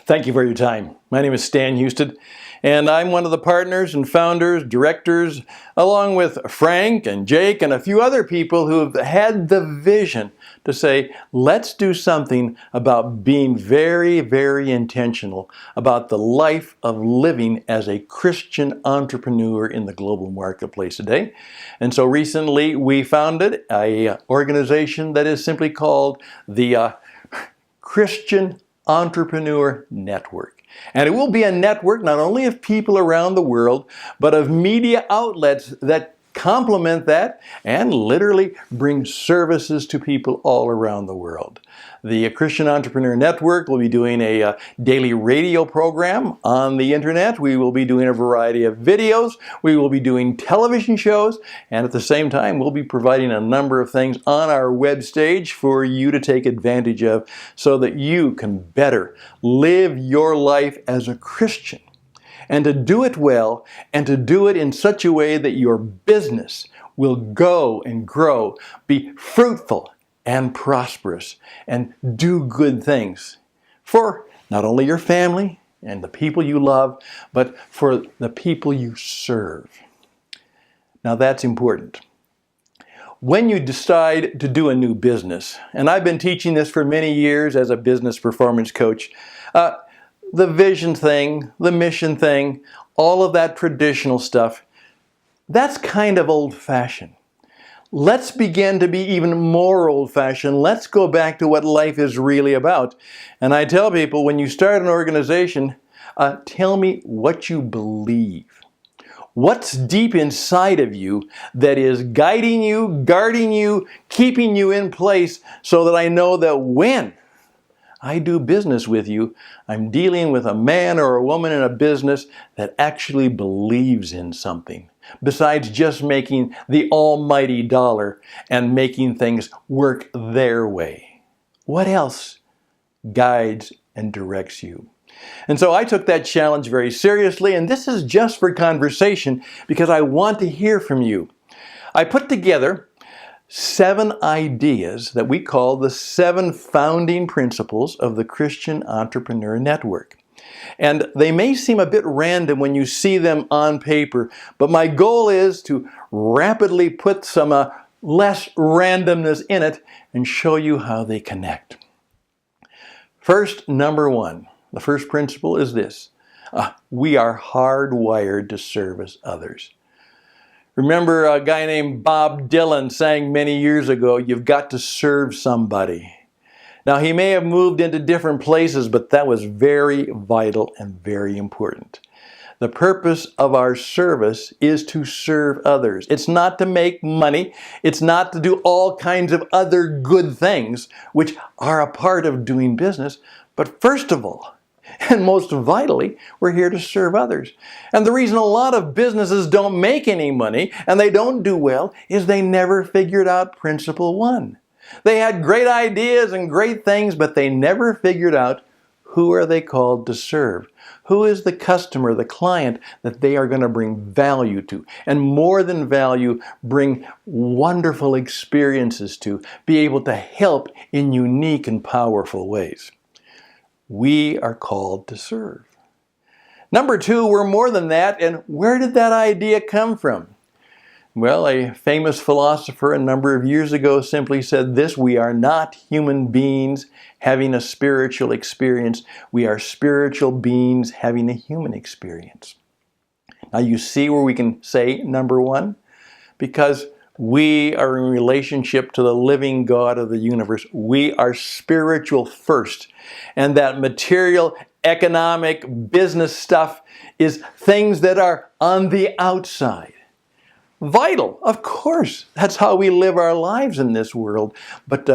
Thank you for your time. My name is Stan Houston, and I'm one of the partners and founders, directors, along with Frank and Jake and a few other people who have had the vision to say, let's do something about being very, very intentional about the life of living as a Christian entrepreneur in the global marketplace today. And so recently we founded an organization that is simply called the Christian Entrepreneur Network. And it will be a network not only of people around the world, but of media outlets that complement that and literally bring services to people all around the world. The Christian Entrepreneur Network will be doing a daily radio program on the internet. We will be doing a variety of videos. We will be doing television shows. And at the same time, we'll be providing a number of things on our web stage for you to take advantage of so that you can better live your life as a Christian. And to do it well, and to do it in such a way that your business will go and grow, be fruitful and prosperous, and do good things for not only your family and the people you love, but for the people you serve. Now that's important. When you decide to do a new business, and I've been teaching this for many years as a business performance coach, the vision thing, the mission thing, all of that traditional stuff, that's kind of old-fashioned. Let's begin to be even more old-fashioned. Let's go back to what life is really about. And I tell people, when you start an organization, tell me what you believe. What's deep inside of you that is guiding you, guarding you, keeping you in place so that I know that when I do business with you, I'm dealing with a man or a woman in a business that actually believes in something, besides just making the almighty dollar and making things work their way. What else guides and directs you? And so I took that challenge very seriously, and this is just for conversation because I want to hear from you. I put together 7 ideas that we call the 7 founding principles of the Christian Entrepreneur Network. And they may seem a bit random when you see them on paper, but my goal is to rapidly put some less randomness in it and show you how they connect. First, number 1, the first principle is this: we are hardwired to service others. Remember a guy named Bob Dylan sang many years ago, "You've got to serve somebody." Now, he may have moved into different places, but that was very vital and very important. The purpose of our service is to serve others. It's not to make money. It's not to do all kinds of other good things, which are a part of doing business. But first of all, and most vitally, we're here to serve others. And the reason a lot of businesses don't make any money and they don't do well is they never figured out principle 1. They had great ideas and great things, but they never figured out who are they called to serve. Who is the customer, the client that they are going to bring value to? And more than value, bring wonderful experiences to, be able to help in unique and powerful ways. We are called to serve. Number 2, we're more than that. And where did that idea come from? Well, a famous philosopher a number of years ago simply said this: we are not human beings having a spiritual experience. We are spiritual beings having a human experience. Now you see where we can say number 1? Because we are in relationship to the living God of the universe. We are spiritual first. And that material, economic, business stuff is things that are on the outside. Vital, of course. That's how we live our lives in this world. But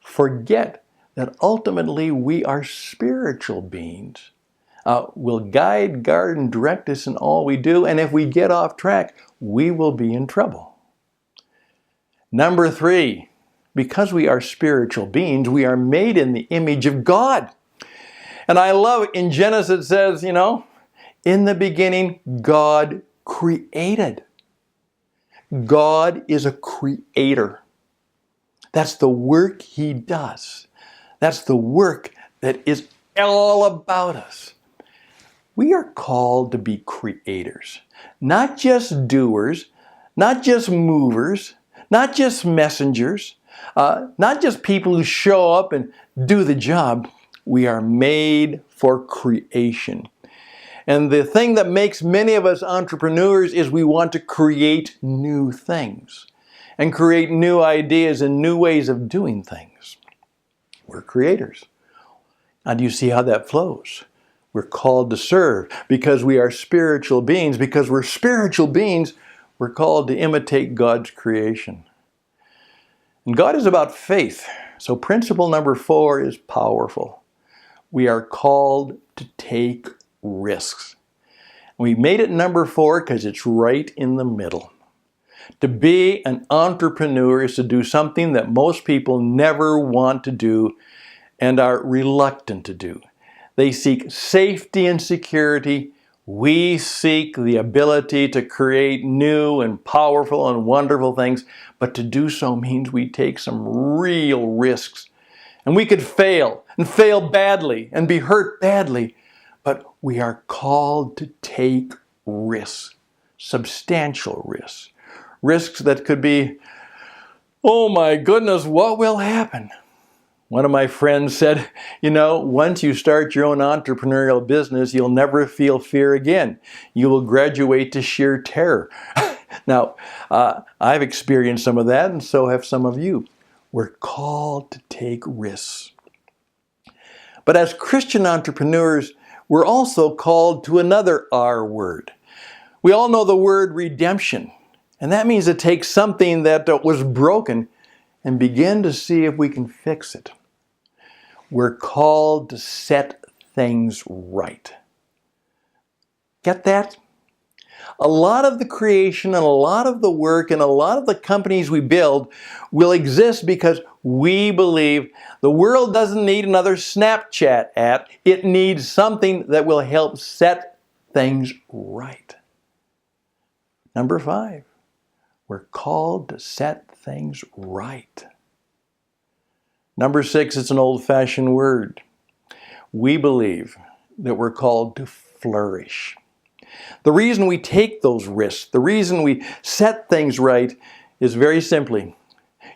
forget that ultimately we are spiritual beings. Will guide, guard, and direct us in all we do. And if we get off track, we will be in trouble. Number 3, because we are spiritual beings, we are made in the image of God. And I love in Genesis it says, in the beginning, God created. God is a creator. That's the work He does. That's the work that is all about us. We are called to be creators, not just doers, not just movers, not just messengers, not just people who show up and do the job. We are made for creation. And the thing that makes many of us entrepreneurs is we want to create new things and create new ideas and new ways of doing things. We're creators. Now, do you see how that flows? We're called to serve because we are spiritual beings. Because we're spiritual beings, we're called to imitate God's creation. And God is about faith. So principle number 4 is powerful. We are called to take risks. We made it number 4 because it's right in the middle. To be an entrepreneur is to do something that most people never want to do and are reluctant to do. They seek safety and security. We seek the ability to create new and powerful and wonderful things, but to do so means we take some real risks. And we could fail, and fail badly, and be hurt badly, but we are called to take risks, substantial risks. Risks that could be, oh my goodness, what will happen? One of my friends said, once you start your own entrepreneurial business, you'll never feel fear again. You will graduate to sheer terror. Now, I've experienced some of that, and so have some of you. We're called to take risks. But as Christian entrepreneurs, we're also called to another R word. We all know the word redemption, and that means to take something that was broken and begin to see if we can fix it. We're called to set things right. Get that? A lot of the creation and a lot of the work and a lot of the companies we build will exist because we believe the world doesn't need another Snapchat app. It needs something that will help set things right. Number 5, we're called to set things right. Number 6, it's an old-fashioned word. We believe that we're called to flourish. The reason we take those risks, the reason we set things right is very simply,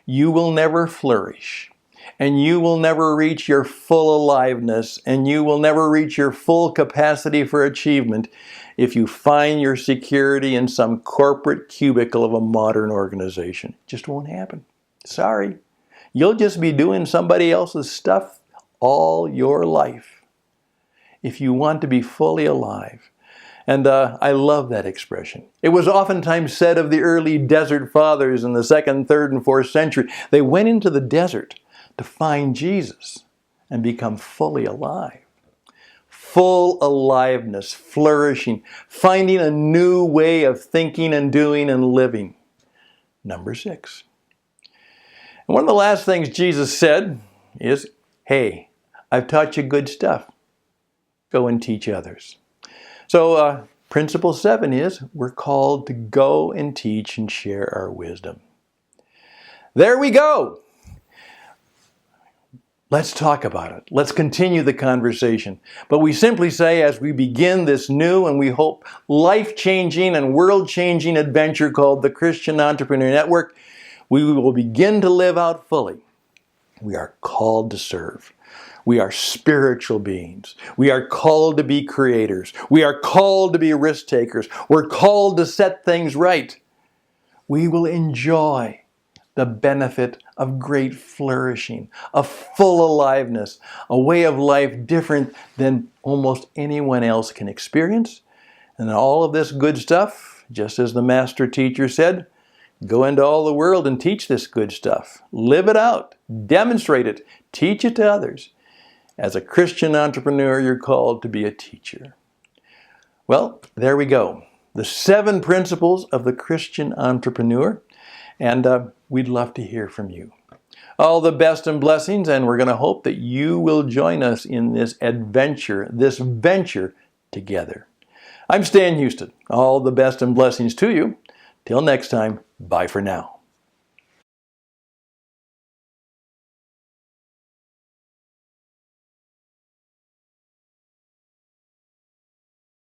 you will never flourish, and you will never reach your full aliveness, and you will never reach your full capacity for achievement if you find your security in some corporate cubicle of a modern organization. It just won't happen. Sorry. You'll just be doing somebody else's stuff all your life if you want to be fully alive. And I love that expression. It was oftentimes said of the early desert fathers in the 2nd, 3rd, and 4th century. They went into the desert to find Jesus and become fully alive. Full aliveness, flourishing, finding a new way of thinking and doing and living. Number 6. And one of the last things Jesus said is, hey, I've taught you good stuff. Go and teach others. So principle 7 is we're called to go and teach and share our wisdom. There we go. Let's talk about it. Let's continue the conversation. But we simply say as we begin this new and we hope life-changing and world-changing adventure called the Christian Entrepreneur Network, we will begin to live out fully. We are called to serve. We are spiritual beings. We are called to be creators. We are called to be risk takers. We're called to set things right. We will enjoy the benefit of great flourishing, of full aliveness, a way of life different than almost anyone else can experience. And all of this good stuff, just as the master teacher said, go into all the world and teach this good stuff. Live it out. Demonstrate it. Teach it to others. As a Christian entrepreneur, you're called to be a teacher. Well, there we go. The 7 principles of the Christian entrepreneur. And we'd love to hear from you. All the best and blessings, and we're going to hope that you will join us in this adventure, this venture together. I'm Stan Houston. All the best and blessings to you. Till next time, bye for now.